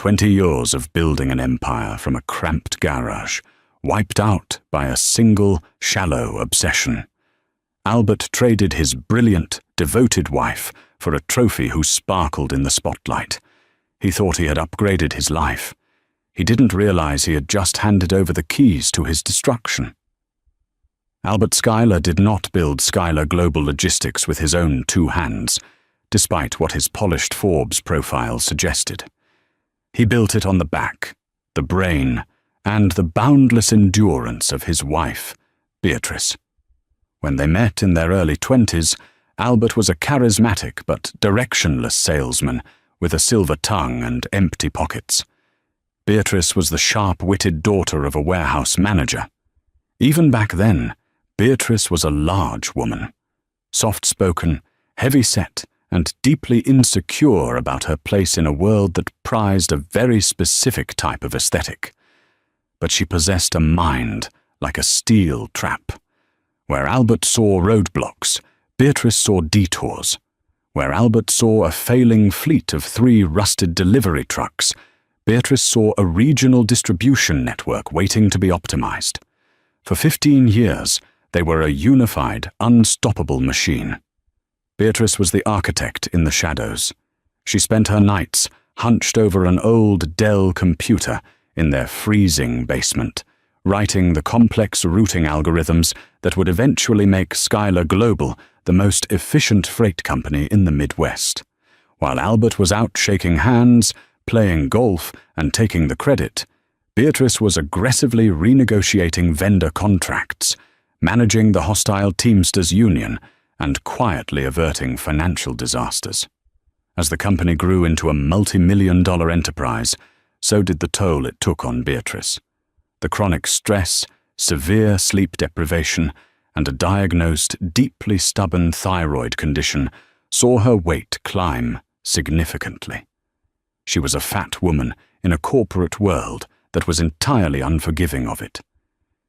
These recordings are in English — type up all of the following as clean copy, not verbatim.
20 years of building an empire from a cramped garage, wiped out by a single, shallow obsession. Albert traded his brilliant, devoted wife for a trophy who sparkled in the spotlight. He thought he had upgraded his life. He didn't realize he had just handed over the keys to his destruction. Albert Schuyler did not build Schuyler Global Logistics with his own 2 hands, despite what his polished Forbes profile suggested. He built it on the back, the brain, and the boundless endurance of his wife, Beatrice. When they met in their early 20s, Albert was a charismatic but directionless salesman with a silver tongue and empty pockets. Beatrice was the sharp-witted daughter of a warehouse manager. Even back then, Beatrice was a large woman, soft-spoken, heavy-set, and deeply insecure about her place in a world that prized a very specific type of aesthetic. But she possessed a mind like a steel trap. Where Albert saw roadblocks, Beatrice saw detours. Where Albert saw a failing fleet of 3 rusted delivery trucks, Beatrice saw a regional distribution network waiting to be optimized. For 15 years, they were a unified, unstoppable machine. Beatrice was the architect in the shadows. She spent her nights hunched over an old Dell computer in their freezing basement, writing the complex routing algorithms that would eventually make Schuyler Global the most efficient freight company in the Midwest. While Albert was out shaking hands, playing golf, and taking the credit, Beatrice was aggressively renegotiating vendor contracts, managing the hostile Teamsters Union, and quietly averting financial disasters. As the company grew into a multi-million-dollar enterprise, so did the toll it took on Beatrice. The chronic stress, severe sleep deprivation, and a diagnosed, deeply stubborn thyroid condition saw her weight climb significantly. She was a fat woman in a corporate world that was entirely unforgiving of it.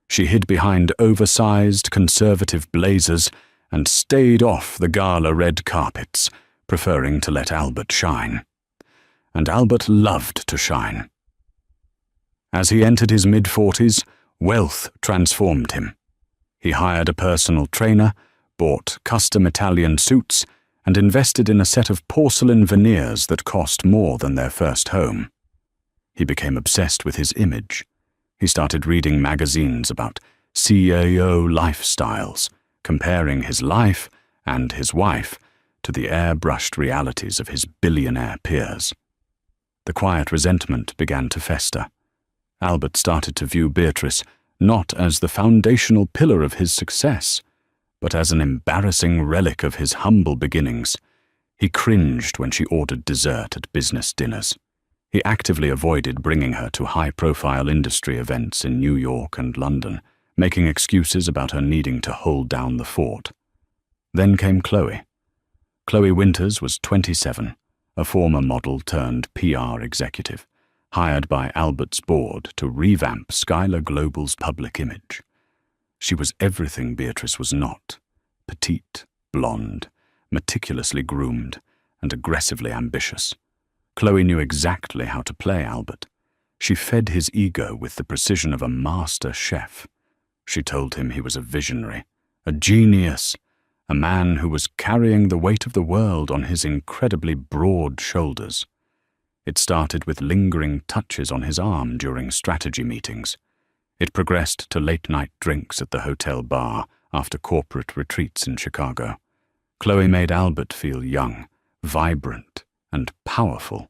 She hid behind oversized, conservative blazers and stayed off the gala red carpets, preferring to let Albert shine. And Albert loved to shine. As he entered his mid-40s, wealth transformed him. He hired a personal trainer, bought custom Italian suits, and invested in a set of porcelain veneers that cost more than their first home. He became obsessed with his image. He started reading magazines about CAO lifestyles, comparing his life and his wife to the airbrushed realities of his billionaire peers. The quiet resentment began to fester. Albert started to view Beatrice not as the foundational pillar of his success, but as an embarrassing relic of his humble beginnings. He cringed when she ordered dessert at business dinners. He actively avoided bringing her to high-profile industry events in New York and London, making excuses about her needing to hold down the fort. Then came Chloe. Chloe Winters was 27, a former model turned PR executive, hired by Albert's board to revamp Schuyler Global's public image. She was everything Beatrice was not: petite, blonde, meticulously groomed, and aggressively ambitious. Chloe knew exactly how to play Albert. She fed his ego with the precision of a master chef. She told him he was a visionary, a genius, a man who was carrying the weight of the world on his incredibly broad shoulders. It started with lingering touches on his arm during strategy meetings. It progressed to late-night drinks at the hotel bar after corporate retreats in Chicago. Chloe made Albert feel young, vibrant, and powerful.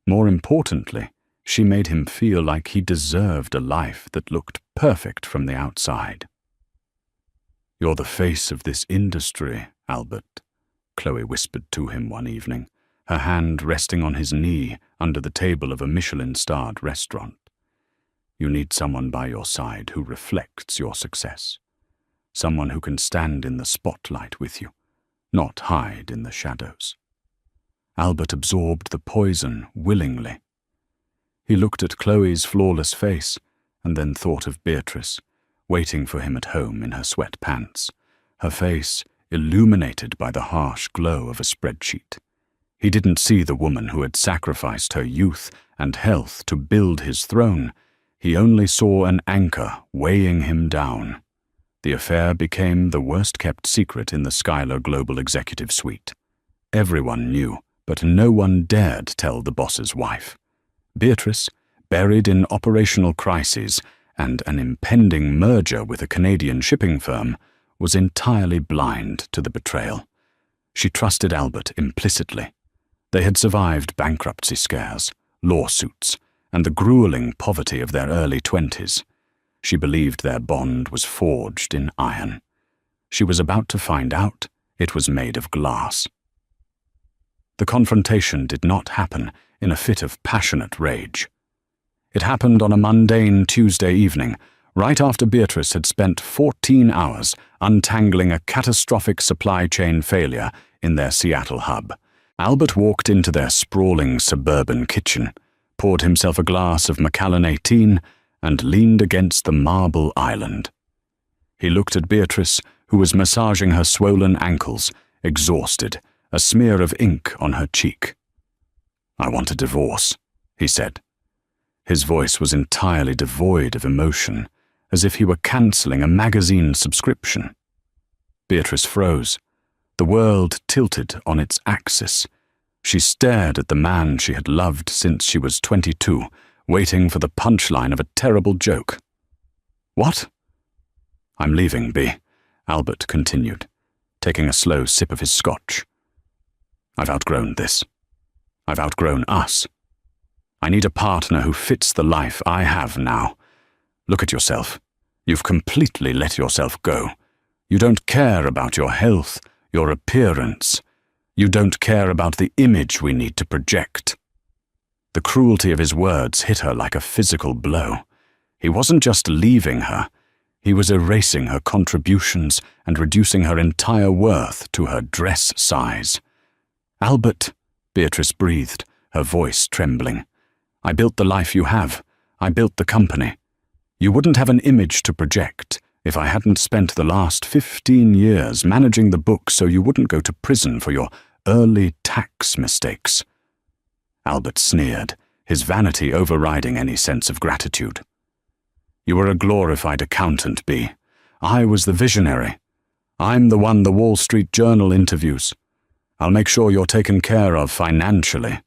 More importantly, she made him feel like he deserved a life that looked perfect from the outside. "You're the face of this industry, Albert," Chloe whispered to him one evening, her hand resting on his knee under the table of a Michelin-starred restaurant. "You need someone by your side who reflects your success. Someone who can stand in the spotlight with you, not hide in the shadows." Albert absorbed the poison willingly. He looked at Chloe's flawless face and then thought of Beatrice, waiting for him at home in her sweatpants, her face illuminated by the harsh glow of a spreadsheet. He didn't see the woman who had sacrificed her youth and health to build his throne. He only saw an anchor weighing him down. The affair became the worst-kept secret in the Schuyler Global Executive Suite. Everyone knew, but no one dared tell the boss's wife. Beatrice, buried in operational crises and an impending merger with a Canadian shipping firm, was entirely blind to the betrayal. She trusted Albert implicitly. They had survived bankruptcy scares, lawsuits, and the grueling poverty of their early 20s. She believed their bond was forged in iron. She was about to find out it was made of glass. The confrontation did not happen in a fit of passionate rage. It happened on a mundane Tuesday evening, right after Beatrice had spent 14 hours untangling a catastrophic supply chain failure in their Seattle hub. Albert walked into their sprawling suburban kitchen, poured himself a glass of Macallan 18, and leaned against the marble island. He looked at Beatrice, who was massaging her swollen ankles, exhausted, a smear of ink on her cheek. "I want a divorce," he said. His voice was entirely devoid of emotion, as if he were cancelling a magazine subscription. Beatrice froze. The world tilted on its axis. She stared at the man she had loved since she was 22, waiting for the punchline of a terrible joke. "What?" "I'm leaving, Bea," Albert continued, taking a slow sip of his scotch. "I've outgrown this. I've outgrown us. I need a partner who fits the life I have now. Look at yourself. You've completely let yourself go. You don't care about your health, your appearance. You don't care about the image we need to project." The cruelty of his words hit her like a physical blow. He wasn't just leaving her. He was erasing her contributions and reducing her entire worth to her dress size. "Albert," Beatrice breathed, her voice trembling. "I built the life you have. I built the company. You wouldn't have an image to project if I hadn't spent the last 15 years managing the books so you wouldn't go to prison for your early tax mistakes." Albert sneered, his vanity overriding any sense of gratitude. "You were a glorified accountant, Bea. I was the visionary. I'm the one the Wall Street Journal interviews. I'll make sure you're taken care of financially.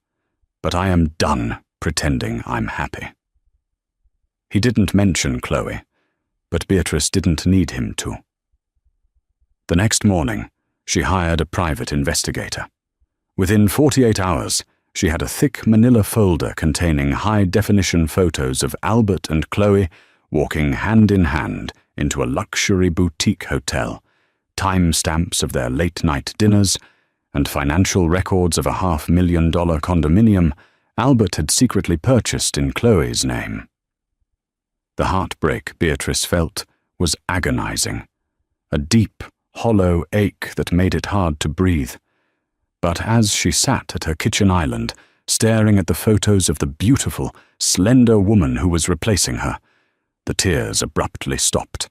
But I am done pretending I'm happy." He didn't mention Chloe, but Beatrice didn't need him to. The next morning, she hired a private investigator. Within 48 hours, she had a thick manila folder containing high-definition photos of Albert and Chloe walking hand in hand into a luxury boutique hotel, timestamps of their late-night dinners, and financial records of a $500,000 condominium Albert had secretly purchased in Chloe's name. The heartbreak Beatrice felt was agonizing, a deep, hollow ache that made it hard to breathe. But as she sat at her kitchen island, staring at the photos of the beautiful, slender woman who was replacing her, the tears abruptly stopped.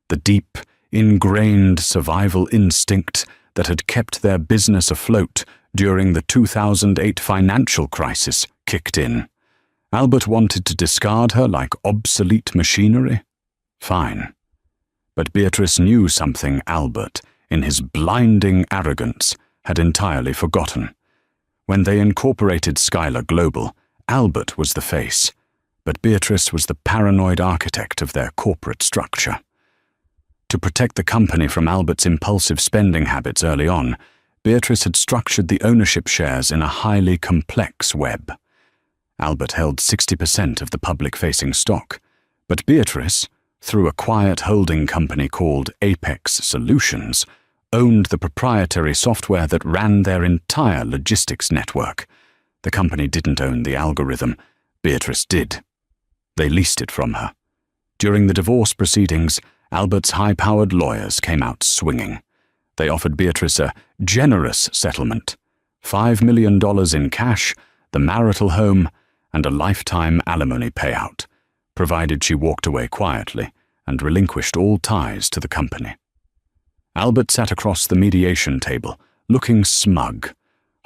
The deep, ingrained survival instinct that had kept their business afloat during the 2008 financial crisis kicked in. Albert wanted to discard her like obsolete machinery? Fine. But Beatrice knew something Albert, in his blinding arrogance, had entirely forgotten. When they incorporated Schuyler Global, Albert was the face, but Beatrice was the paranoid architect of their corporate structure. To protect the company from Albert's impulsive spending habits early on, Beatrice had structured the ownership shares in a highly complex web. Albert held 60% of the public-facing stock, but Beatrice, through a quiet holding company called Apex Solutions, owned the proprietary software that ran their entire logistics network. The company didn't own the algorithm. Beatrice did. They leased it from her. During the divorce proceedings, Albert's high-powered lawyers came out swinging. They offered Beatrice a generous settlement, $5 million in cash, the marital home, and a lifetime alimony payout, provided she walked away quietly and relinquished all ties to the company. Albert sat across the mediation table, looking smug,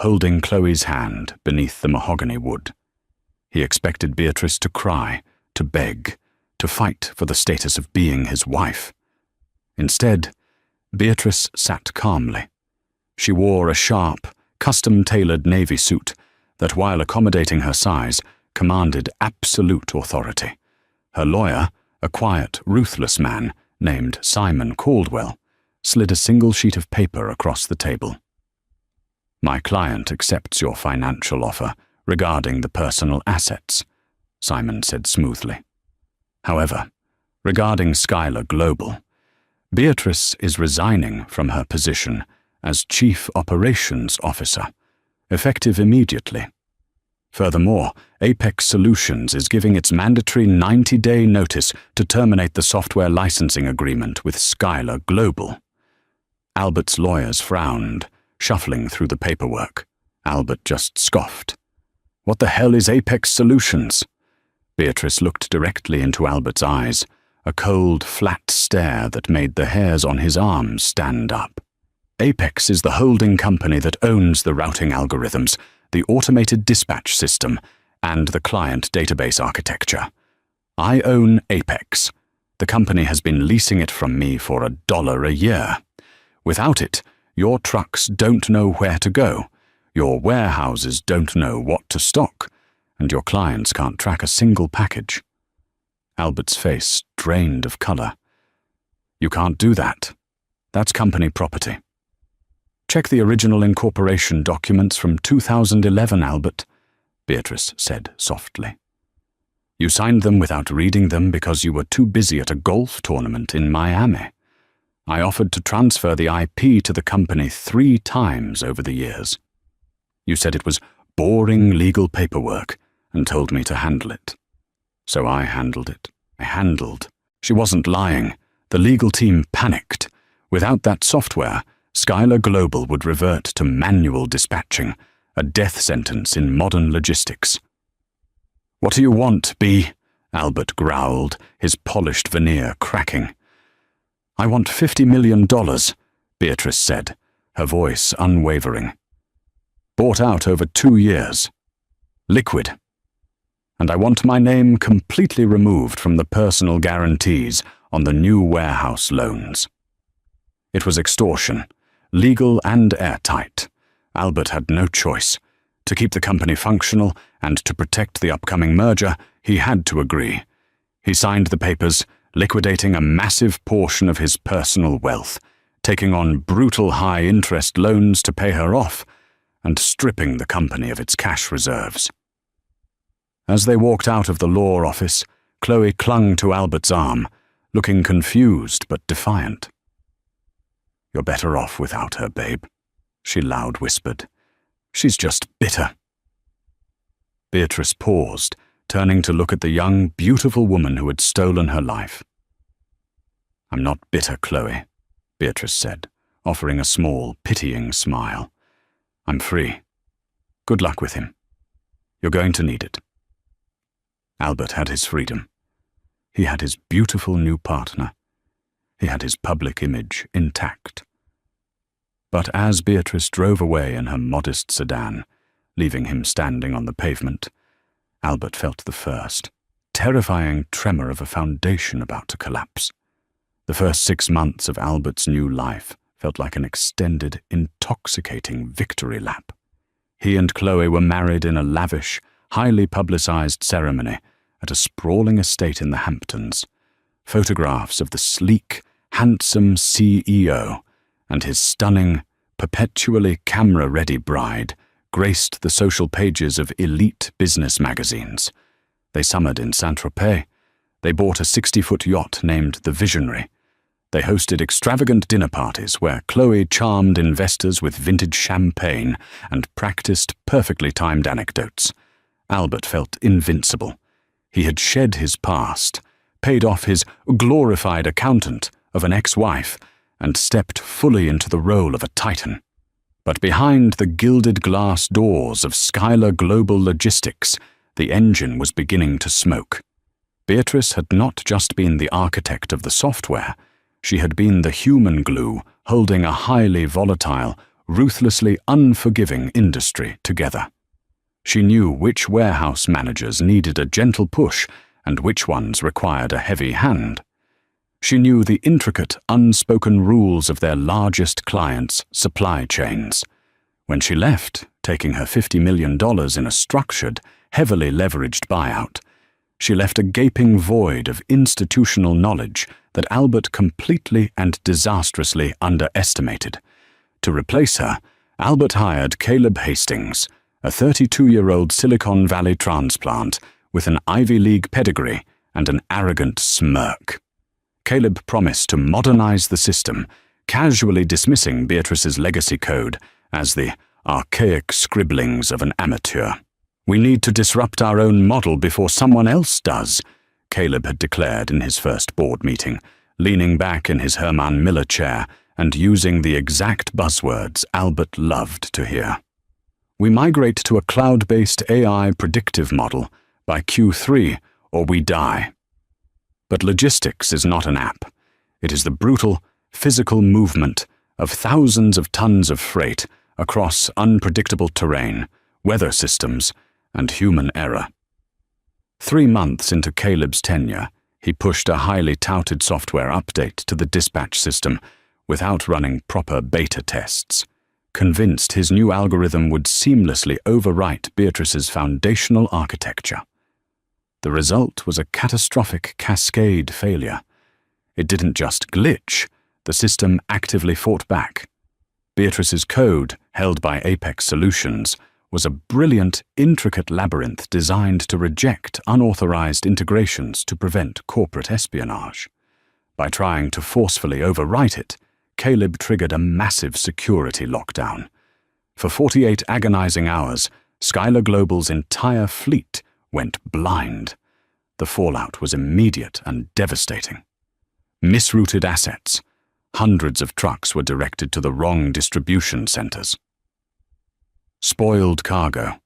holding Chloe's hand beneath the mahogany wood. He expected Beatrice to cry, to beg, to fight for the status of being his wife. Instead, Beatrice sat calmly. She wore a sharp, custom-tailored navy suit that, while accommodating her size, commanded absolute authority. Her lawyer, a quiet, ruthless man named Simon Caldwell, slid a single sheet of paper across the table. "My client accepts your financial offer regarding the personal assets," Simon said smoothly. "However, regarding Skylar Global, Beatrice is resigning from her position as Chief Operations Officer, effective immediately. Furthermore, Apex Solutions is giving its mandatory 90-day notice to terminate the software licensing agreement with Skylar Global." Albert's lawyers frowned, shuffling through the paperwork. Albert just scoffed. "What the hell is Apex Solutions?" Beatrice looked directly into Albert's eyes, a cold, flat stare that made the hairs on his arms stand up. "Apex is the holding company that owns the routing algorithms, the automated dispatch system, and the client database architecture. I own Apex. The company has been leasing it from me for $1 a year. Without it, your trucks don't know where to go, your warehouses don't know what to stock, and your clients can't track a single package." Albert's face drained of color. "You can't do that. That's company property." "Check the original incorporation documents from 2011, Albert," Beatrice said softly. "You signed them without reading them because you were too busy at a golf tournament in Miami. I offered to transfer the IP to the company 3 times over the years. You said it was boring legal paperwork and told me to handle it. So I handled it. She wasn't lying. The legal team panicked. Without that software, Skylar Global would revert to manual dispatching, a death sentence in modern logistics." "What do you want, B?" Albert growled, his polished veneer cracking. "I want $50 million, Beatrice said, her voice unwavering. "Bought out over 2 years. Liquid. And I want my name completely removed from the personal guarantees on the new warehouse loans." It was extortion, legal and airtight. Albert had no choice. To keep the company functional and to protect the upcoming merger, he had to agree. He signed the papers, liquidating a massive portion of his personal wealth, taking on brutal high-interest loans to pay her off, and stripping the company of its cash reserves. As they walked out of the law office, Chloe clung to Albert's arm, looking confused but defiant. "You're better off without her, babe," she loud whispered. "She's just bitter." Beatrice paused, turning to look at the young, beautiful woman who had stolen her life. "I'm not bitter, Chloe," Beatrice said, offering a small, pitying smile. "I'm free. Good luck with him. You're going to need it." Albert had his freedom. He had his beautiful new partner. He had his public image intact. But as Beatrice drove away in her modest sedan, leaving him standing on the pavement, Albert felt the first, terrifying tremor of a foundation about to collapse. The first 6 months of Albert's new life felt like an extended, intoxicating victory lap. He and Chloe were married in a lavish, highly publicized ceremony at a sprawling estate in the Hamptons. Photographs of the sleek, handsome CEO and his stunning, perpetually camera-ready bride graced the social pages of elite business magazines. They summered in Saint-Tropez. They bought a 60-foot yacht named the Visionary. They hosted extravagant dinner parties where Chloe charmed investors with vintage champagne and practiced perfectly timed anecdotes. Albert felt invincible. He had shed his past, paid off his glorified accountant of an ex-wife, and stepped fully into the role of a titan. But behind the gilded glass doors of Skylar Global Logistics, the engine was beginning to smoke. Beatrice had not just been the architect of the software. She had been the human glue holding a highly volatile, ruthlessly unforgiving industry together. She knew which warehouse managers needed a gentle push and which ones required a heavy hand. She knew the intricate, unspoken rules of their largest clients' supply chains. When she left, taking her $50 million in a structured, heavily leveraged buyout, she left a gaping void of institutional knowledge that Albert completely and disastrously underestimated. To replace her, Albert hired Caleb Hastings, a 32-year-old Silicon Valley transplant with an Ivy League pedigree and an arrogant smirk. Caleb promised to modernize the system, casually dismissing Beatrice's legacy code as the archaic scribblings of an amateur. "We need to disrupt our own model before someone else does," Caleb had declared in his first board meeting, leaning back in his Herman Miller chair and using the exact buzzwords Albert loved to hear. "We migrate to a cloud-based AI predictive model by Q3 or we die." But logistics is not an app. It is the brutal, physical movement of thousands of tons of freight across unpredictable terrain, weather systems, and human error. 3 months into Caleb's tenure, he pushed a highly touted software update to the dispatch system without running proper beta tests, convinced his new algorithm would seamlessly overwrite Beatrice's foundational architecture. The result was a catastrophic cascade failure. It didn't just glitch, the system actively fought back. Beatrice's code, held by Apex Solutions, was a brilliant, intricate labyrinth designed to reject unauthorized integrations to prevent corporate espionage. By trying to forcefully overwrite it, Caleb triggered a massive security lockdown. For 48 agonizing hours, Skylar Global's entire fleet went blind. The fallout was immediate and devastating. Misrouted assets. Hundreds of trucks were directed to the wrong distribution centers. Spoiled cargo.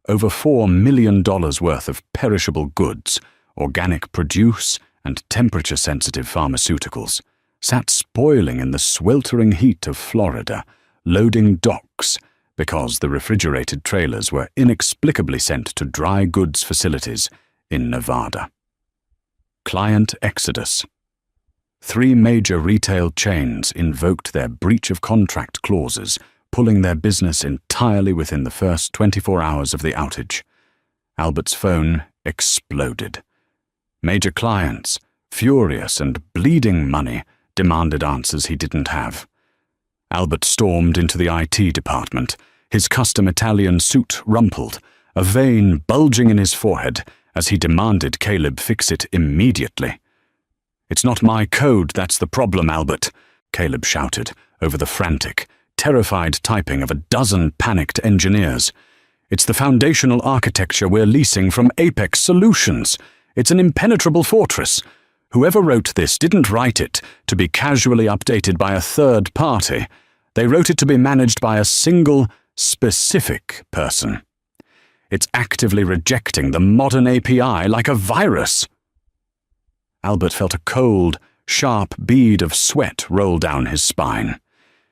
Over $4 million worth of perishable goods, organic produce, and temperature-sensitive pharmaceuticals sat spoiling in the sweltering heat of Florida, loading docks because the refrigerated trailers were inexplicably sent to dry goods facilities in Nevada. Client exodus. 3 major retail chains invoked their breach of contract clauses, pulling their business entirely within the first 24 hours of the outage. Albert's phone exploded. Major clients, furious and bleeding money, demanded answers he didn't have. Albert stormed into the IT department, his custom Italian suit rumpled, a vein bulging in his forehead as he demanded Caleb fix it immediately. "It's not my code that's the problem, Albert," Caleb shouted over the frantic, terrified typing of a dozen panicked engineers. "It's the foundational architecture we're leasing from Apex Solutions. It's an impenetrable fortress. Whoever wrote this didn't write it to be casually updated by a third party. They wrote it to be managed by a single, specific person. It's actively rejecting the modern API like a virus." Albert felt a cold, sharp bead of sweat roll down his spine.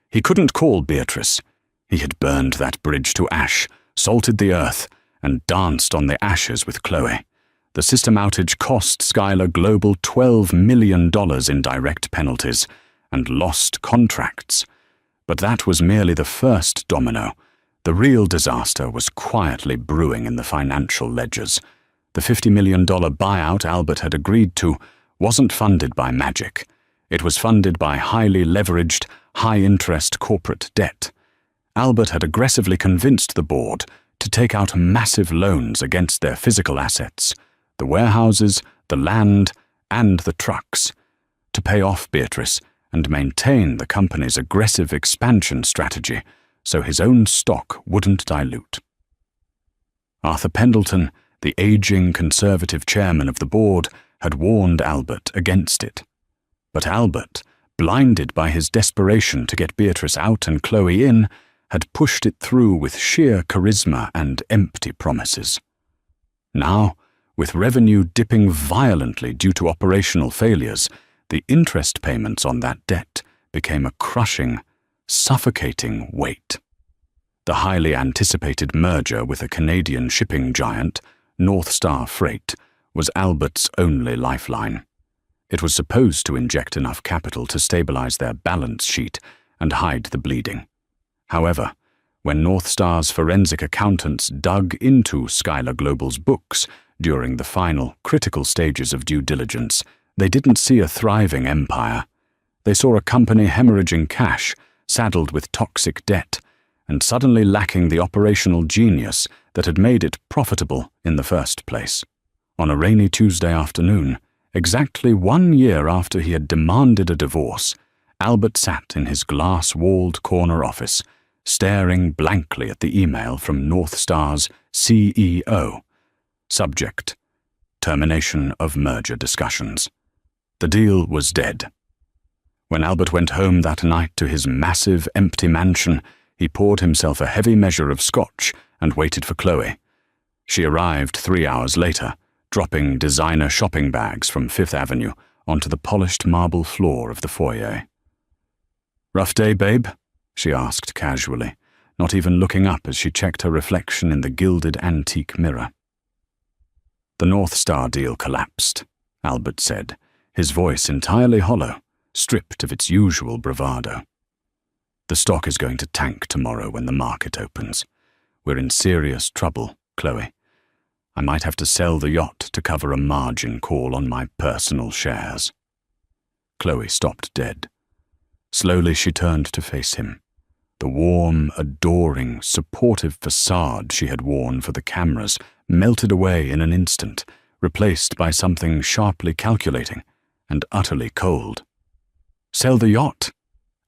He couldn't call Beatrice. He had burned that bridge to ash, salted the earth, and danced on the ashes with Chloe. The system outage cost Skylar Global $12 million in direct penalties and lost contracts. But that was merely the first domino. The real disaster was quietly brewing in the financial ledgers. The $50 million buyout Albert had agreed to wasn't funded by magic. It was funded by highly leveraged, high-interest corporate debt. Albert had aggressively convinced the board to take out massive loans against their physical assets, the warehouses, the land, and the trucks, to pay off Beatrice and maintain the company's aggressive expansion strategy so his own stock wouldn't dilute. Arthur Pendleton, the aging conservative chairman of the board, had warned Albert against it. But Albert, blinded by his desperation to get Beatrice out and Chloe in, had pushed it through with sheer charisma and empty promises. Now, with revenue dipping violently due to operational failures, the interest payments on that debt became a crushing, suffocating weight. The highly anticipated merger with a Canadian shipping giant, North Star Freight, was Albert's only lifeline. It was supposed to inject enough capital to stabilize their balance sheet and hide the bleeding. However, when North Star's forensic accountants dug into Schuyler Global's books during the final, critical stages of due diligence, they didn't see a thriving empire. They saw a company hemorrhaging cash, saddled with toxic debt, and suddenly lacking the operational genius that had made it profitable in the first place. On a rainy Tuesday afternoon, exactly 1 year after he had demanded a divorce, Albert sat in his glass-walled corner office, staring blankly at the email from North Star's CEO. Subject: termination of merger discussions. The deal was dead. When Albert went home that night to his massive, empty mansion, he poured himself a heavy measure of scotch and waited for Chloe. She arrived 3 hours later, dropping designer shopping bags from Fifth Avenue onto the polished marble floor of the foyer. "Rough day, babe?" she asked casually, not even looking up as she checked her reflection in the gilded antique mirror. "The North Star deal collapsed," Albert said, his voice entirely hollow, stripped of its usual bravado. "The stock is going to tank tomorrow when the market opens. We're in serious trouble, Chloe. I might have to sell the yacht to cover a margin call on my personal shares." Chloe stopped dead. Slowly she turned to face him. The warm, adoring, supportive facade she had worn for the cameras melted away in an instant, replaced by something sharply calculating and utterly cold. "Sell the yacht?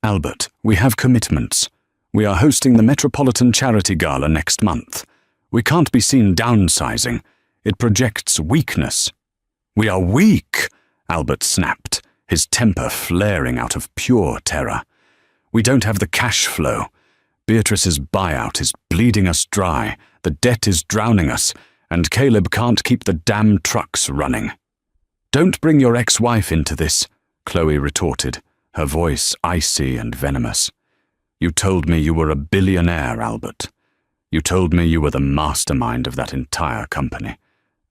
Albert, we have commitments. We are hosting the Metropolitan Charity Gala next month. We can't be seen downsizing. It projects weakness." "We are weak," Albert snapped, his temper flaring out of pure terror. "We don't have the cash flow. Beatrice's buyout is bleeding us dry, the debt is drowning us, and Caleb can't keep the damn trucks running." "Don't bring your ex-wife into this," Chloe retorted, her voice icy and venomous. "You told me you were a billionaire, Albert. You told me you were the mastermind of that entire company.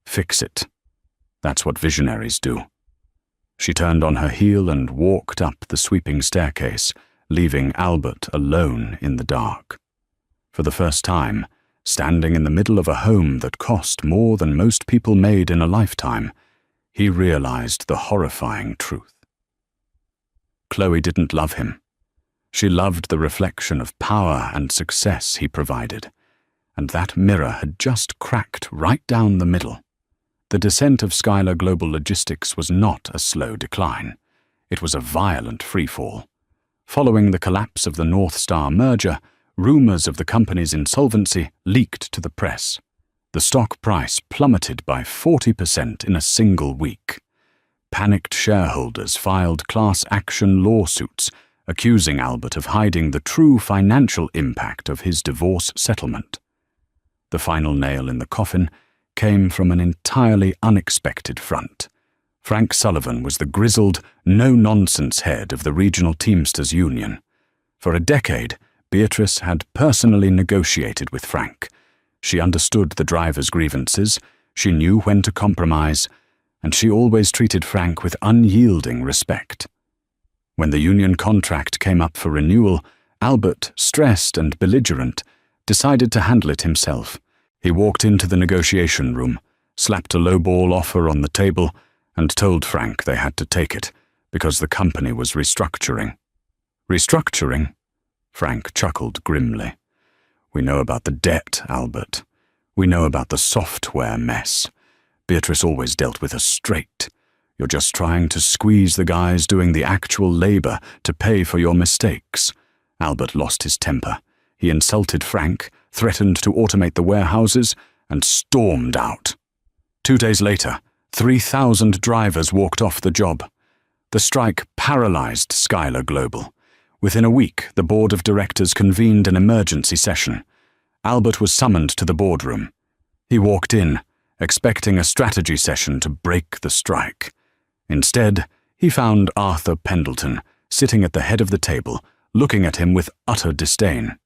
Fix it. That's what visionaries do." She turned on her heel and walked up the sweeping staircase, leaving Albert alone in the dark. For the first time, standing in the middle of a home that cost more than most people made in a lifetime, he realized the horrifying truth. Chloe didn't love him. She loved the reflection of power and success he provided, and that mirror had just cracked right down the middle. The descent of Schuyler Global Logistics was not a slow decline. It was a violent freefall. Following the collapse of the North Star merger, rumors of the company's insolvency leaked to the press. The stock price plummeted by 40% in a single week. Panicked shareholders filed class action lawsuits, accusing Albert of hiding the true financial impact of his divorce settlement. The final nail in the coffin came from an entirely unexpected front. Frank Sullivan was the grizzled, no-nonsense head of the Regional Teamsters Union. For a decade, Beatrice had personally negotiated with Frank. She understood the drivers' grievances, she knew when to compromise, and she always treated Frank with unyielding respect. When the union contract came up for renewal, Albert, stressed and belligerent, decided to handle it himself. He walked into the negotiation room, slapped a lowball offer on the table, and told Frank they had to take it, because the company was restructuring. "Restructuring?" Frank chuckled grimly. "We know about the debt, Albert. We know about the software mess. Beatrice always dealt with us straight. You're just trying to squeeze the guys doing the actual labor to pay for your mistakes." Albert lost his temper. He insulted Frank, threatened to automate the warehouses, and stormed out. 2 days later, 3,000 drivers walked off the job. The strike paralyzed Schuyler Global. Within a week, the board of directors convened an emergency session. Albert was summoned to the boardroom. He walked in, expecting a strategy session to break the strike. Instead, he found Arthur Pendleton sitting at the head of the table, looking at him with utter disdain.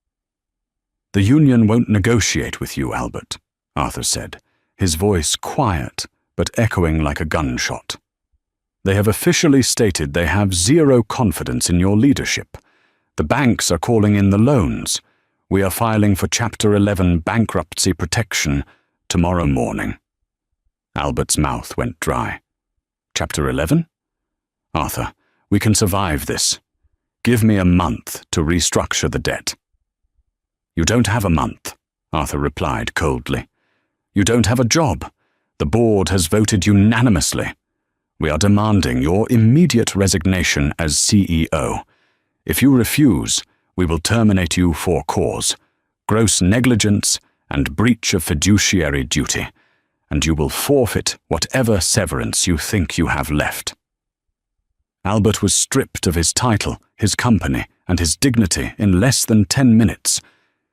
"The union won't negotiate with you, Albert," Arthur said, his voice quiet but echoing like a gunshot. "They have officially stated they have zero confidence in your leadership. The banks are calling in the loans. We are filing for Chapter 11 bankruptcy protection tomorrow morning." Albert's mouth went dry. "Chapter 11? Arthur, we can survive this. Give me a month to restructure the debt." "You don't have a month," Arthur replied coldly. "You don't have a job. The board has voted unanimously. We are demanding your immediate resignation as CEO. If you refuse, we will terminate you for cause, gross negligence and breach of fiduciary duty, and you will forfeit whatever severance you think you have left." Albert was stripped of his title, his company, and his dignity in less than 10 minutes.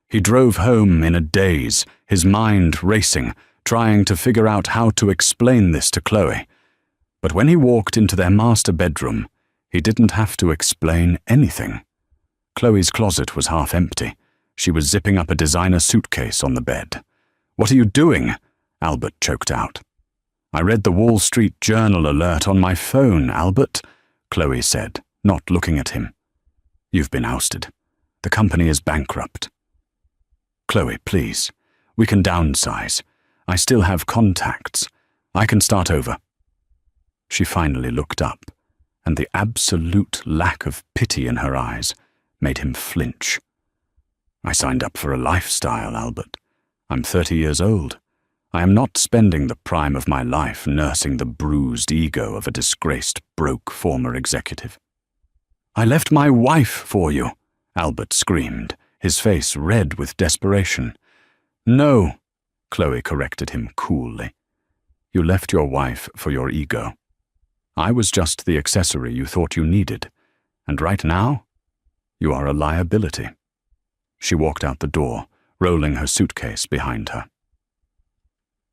He drove home in a daze, his mind racing, trying to figure out how to explain this to Chloe. But when he walked into their master bedroom, he didn't have to explain anything. Chloe's closet was half empty. She was zipping up a designer suitcase on the bed. "What are you doing?" Albert choked out. "I read the Wall Street Journal alert on my phone, Albert," Chloe said, not looking at him. "You've been ousted. The company is bankrupt." "Chloe, please. We can downsize. I still have contacts. I can start over." She finally looked up, and the absolute lack of pity in her eyes made him flinch. "I signed up for a lifestyle, Albert. I'm 30 years old. I am not spending the prime of my life nursing the bruised ego of a disgraced, broke former executive." "I left my wife for you," Albert screamed, his face red with desperation. "No," Chloe corrected him coolly. "You left your wife for your ego. I was just the accessory you thought you needed, and right now, you are a liability." She walked out the door, rolling her suitcase behind her.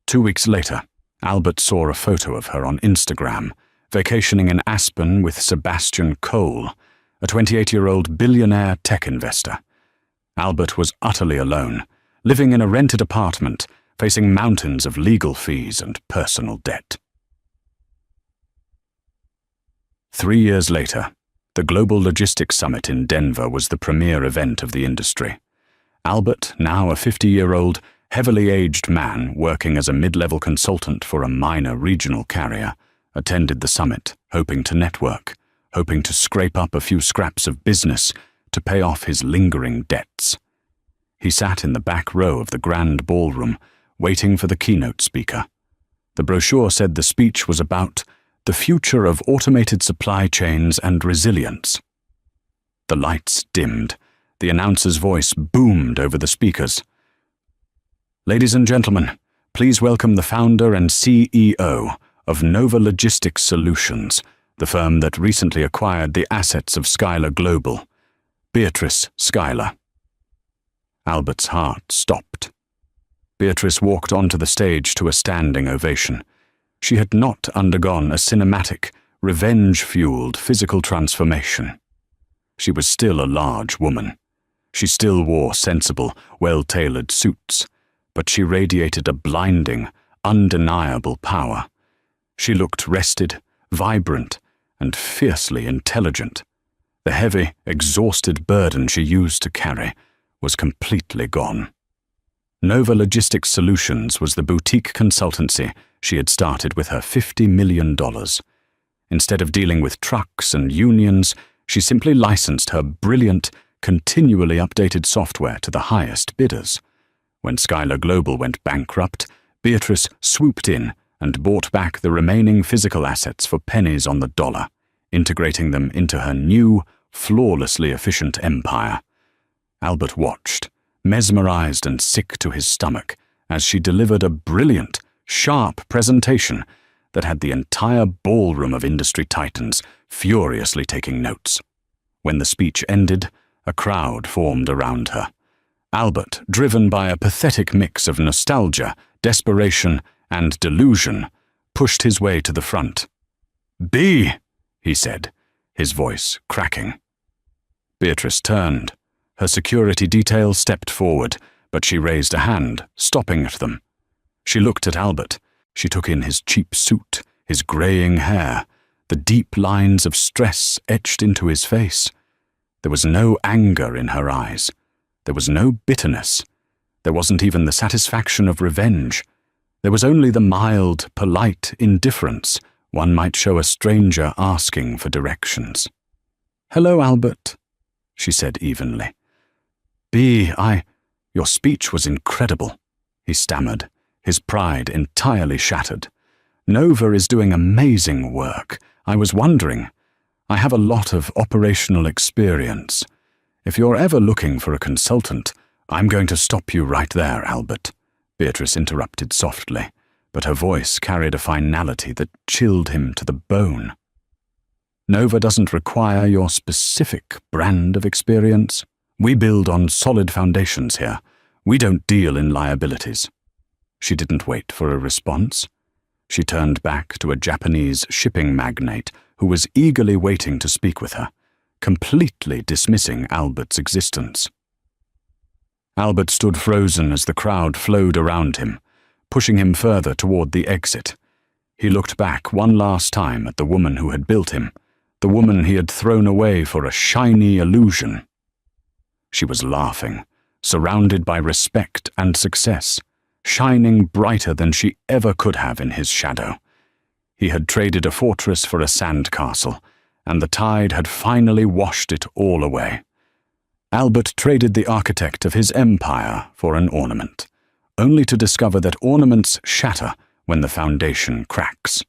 2 weeks later, Albert saw a photo of her on Instagram, vacationing in Aspen with Sebastian Cole, a 28-year-old billionaire tech investor. Albert was utterly alone, living in a rented apartment, facing mountains of legal fees and personal debt. 3 years later, the Global Logistics Summit in Denver was the premier event of the industry. Albert, now a 50-year-old, heavily aged man working as a mid-level consultant for a minor regional carrier, attended the summit, hoping to network, hoping to scrape up a few scraps of business to pay off his lingering debts. He sat in the back row of the grand ballroom, waiting for the keynote speaker. The brochure said the speech was about the future of automated supply chains and resilience. The lights dimmed. The announcer's voice boomed over the speakers. "Ladies and gentlemen, please welcome the founder and CEO of Nova Logistics Solutions, the firm that recently acquired the assets of Schuyler Global, Beatrice Schuyler." Albert's heart stopped. Beatrice walked onto the stage to a standing ovation. She had not undergone a cinematic, revenge-fueled physical transformation. She was still a large woman. She still wore sensible, well-tailored suits, but she radiated a blinding, undeniable power. She looked rested, vibrant, and fiercely intelligent. The heavy, exhausted burden she used to carry was completely gone. Nova Logistics Solutions was the boutique consultancy she had started with her $50 million. Instead of dealing with trucks and unions, she simply licensed her brilliant, continually updated software to the highest bidders. When Schuyler Global went bankrupt, Beatrice swooped in and bought back the remaining physical assets for pennies on the dollar, integrating them into her new, flawlessly efficient empire. Albert watched, mesmerized and sick to his stomach, as she delivered a brilliant, sharp presentation that had the entire ballroom of industry titans furiously taking notes. When the speech ended, a crowd formed around her. Albert, driven by a pathetic mix of nostalgia, desperation, and delusion, pushed his way to the front. "B," he said, his voice cracking. Beatrice turned. Her security detail stepped forward, but she raised a hand, stopping at them. She looked at Albert. She took in his cheap suit, his greying hair, the deep lines of stress etched into his face. There was no anger in her eyes. There was no bitterness. There wasn't even the satisfaction of revenge. There was only the mild, polite indifference one might show a stranger asking for directions. "Hello, Albert," she said evenly. Your speech was incredible," he stammered, his pride entirely shattered. "Nova is doing amazing work. I was wondering. I have a lot of operational experience. If you're ever looking for a consultant, I'm going to stop you right there, Albert," Beatrice interrupted softly, but her voice carried a finality that chilled him to the bone. "Nova doesn't require your specific brand of experience. We build on solid foundations here. We don't deal in liabilities." She didn't wait for a response. She turned back to a Japanese shipping magnate who was eagerly waiting to speak with her, completely dismissing Albert's existence. Albert stood frozen as the crowd flowed around him, pushing him further toward the exit. He looked back one last time at the woman who had built him, the woman he had thrown away for a shiny illusion. She was laughing, surrounded by respect and success, shining brighter than she ever could have in his shadow. He had traded a fortress for a sandcastle, and the tide had finally washed it all away. Albert traded the architect of his empire for an ornament, only to discover that ornaments shatter when the foundation cracks.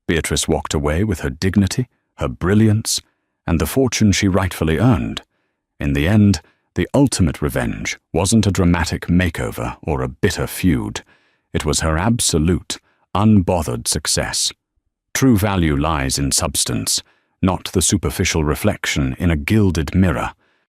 Beatrice walked away with her dignity, her brilliance, and the fortune she rightfully earned. In the end, the ultimate revenge wasn't a dramatic makeover or a bitter feud. It was her absolute, unbothered success. True value lies in substance, not the superficial reflection in a gilded mirror.